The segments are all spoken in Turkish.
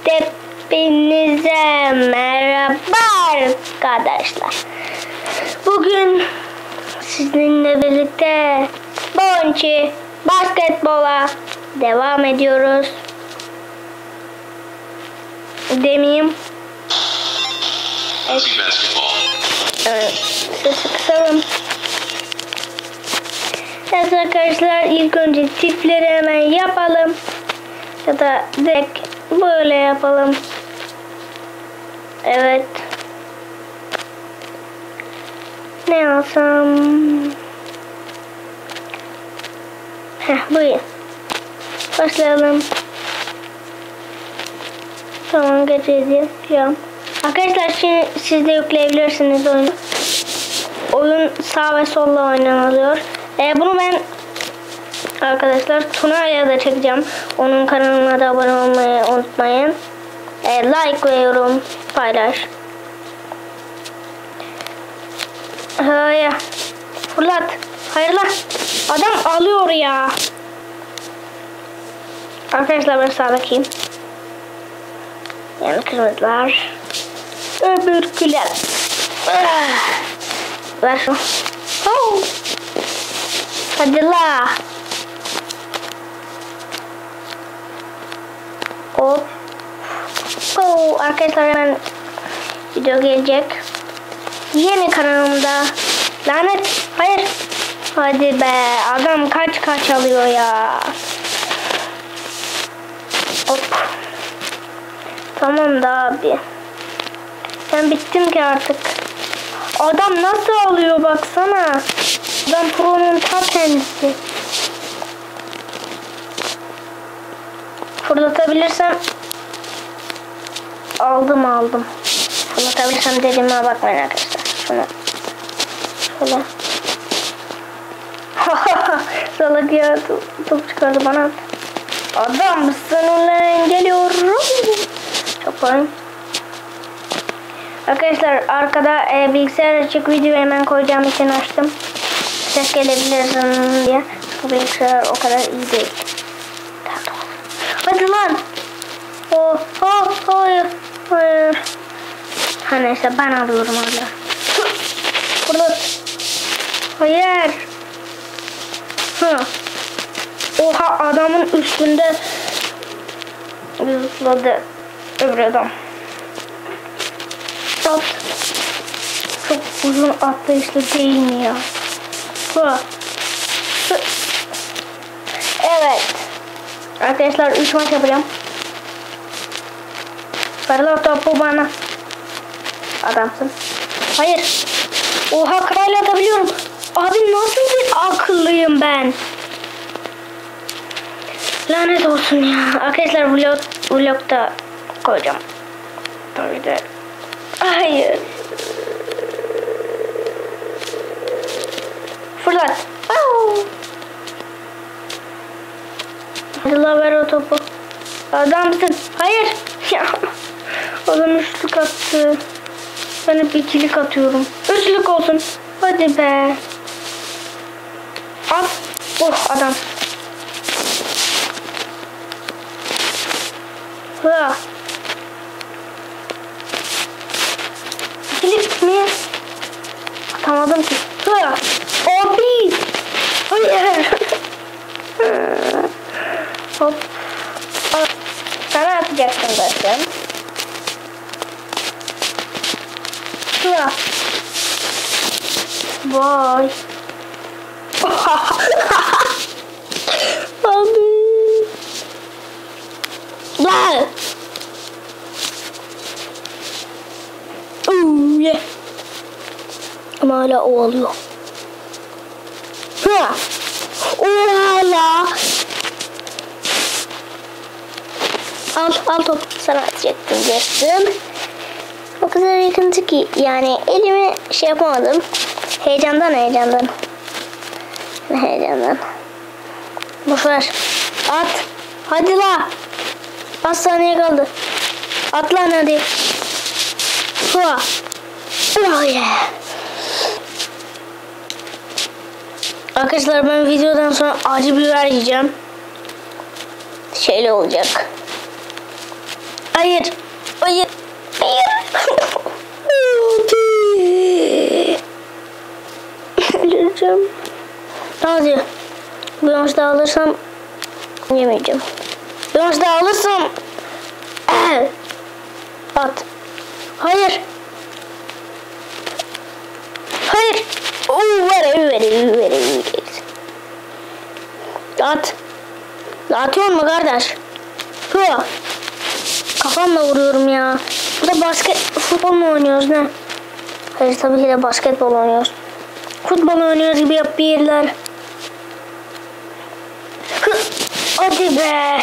Hepinize merhaba arkadaşlar. Bugün sizinle birlikte Bonchi basketbola devam ediyoruz. Demeyeyim. Evet, sesi kısalım. Evet arkadaşlar, ilk önce tipleri hemen yapalım. Ya da direkt böyle yapalım. Evet. Ne alsam? Buyurun. Başlayalım. Tamam, geçeceğiz. Arkadaşlar şimdi siz de yükleyebilirsiniz oyunu. Oyun sağ ve solla oynanılıyor. Bunu ben arkadaşlar Tuna'ya da çekeceğim. Onun kanalına da abone olmayı unutmayın. Like ve yorum paylaş. Hayır. Fırlat. Hayır lan. Adam alıyor ya. Arkadaşlar ben sağdakiyim. Yani kırmızılar. Öbürküler. Ver şunu. Oh. Hadi la. Hop. Oh. Arkadaşlar hemen video gelecek. Yeni kanalımda. Lanet. Hayır. Hadi be. Adam kaç alıyor ya. Hop. Tamam da abi. Ben bittim ki artık. Adam nasıl alıyor baksana. Adam pro'nun ta kendisi. Fırlatabilirsem aldım. Fırlatabilirsem dediğime bakmayın arkadaşlar. Şunu. Şöyle. Salak ya, top çıkardı bana. Adam mısın ulan, geliyorum. Çok koyayım. Arkadaşlar arkada bilgisayar açık, video hemen koyacağım için açtım. Ses gelebilirsin diye. Bu bilgisayar o kadar iyi değil. Hadi lan. Hayır. Ha neyse, ben alıyorum hala. Burada. Hayır. Oha, adamın üstünde zıpladı öbür adam. At. Çok uzun atlayışlı değil mi ya? Evet. Arkadaşlar 3 maç yapacağım. Ver topu bana. Adamsın. Hayır. Oha, kayla atabiliyorum. Abi nasıl bir akıllıyım ben. Lanet olsun ya. Arkadaşlar vlogda koyacağım. Tabii de. Hayır. Fırlat. Hadi la, ver o topu. Adamsın. Hayır. Ya. Adam üçlük attı. Ben hep ikilik atıyorum. Üçlük olsun. Hadi be. Al. Oh, adam. İkilik mi? Atamadım ki. Abi. Hayır. Hop. Sana atacaktım zaten. Vay. Abi. Gel. Yeah. Ama hala o alıyor. O hala. Al top. Sana atacaktım geçtim. O kadar yakındı ki yani elimi şey yapamadım. Heyecandan. Boşver. At. Hadi la. Az saniye kaldı. At lan hadi. Oh yeah. Arkadaşlar ben videodan sonra acı biber yiyeceğim. Şeyle olacak. Ay Hayır. Hayır. Hayır. Öleceğim. Hadi. Bir maç daha alırsam yemeyeceğim. Bir maç daha alırsam at. Hayır. Hayır. Ver. At. Atıyor mu kardeş? Hı. Kafamla vuruyorum ya. Burada futbol mu oynuyoruz ne? Hayır tabii ki de basketbol oynuyoruz. Futbol oynuyoruz gibi yap bir yerler. Hı. Hadi be.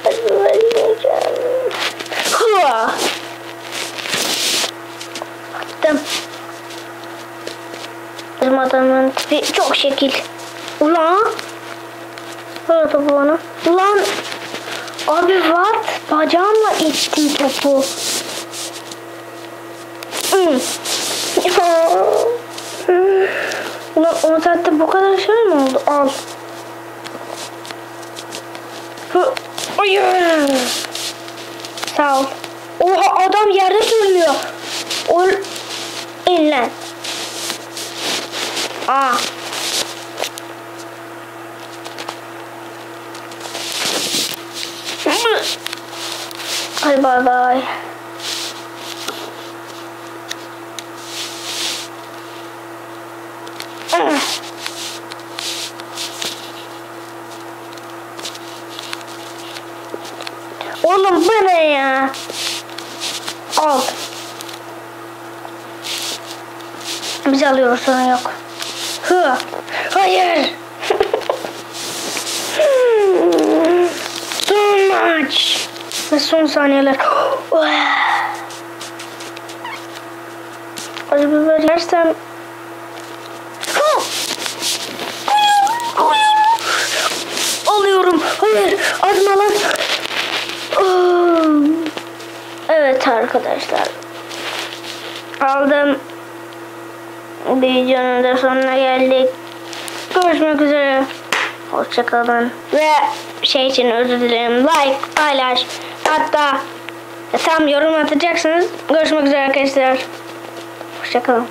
Hadi vermeyeceğim. Hı. Attım. Bizim adamın tipi çok şekil. Ulan. Böyle topu bana. Ulan. Abi what? Bacağımla ittim topu. Ulan o saatte bu kadar şey mi oldu? Al. Hayır. Sağ ol. Oha adam yerde söylüyor. İnlen. Aa. Hadi bay bay. Oğlum bu ne ya? Al. Biz alıyoruz sorun yok. Hı. Hayır. Son maç. Ve son saniyeler. Acı biber yersem. Alıyorum. Hayır. Atma lan. Evet arkadaşlar. Aldım. Bir videonun da sonuna geldik. Görüşmek üzere. Hoşçakalın. Ve şey için özür dilerim. Like, paylaş. Hatta tam yorum atacaksınız. Görüşmek üzere arkadaşlar. Hoşçakalın.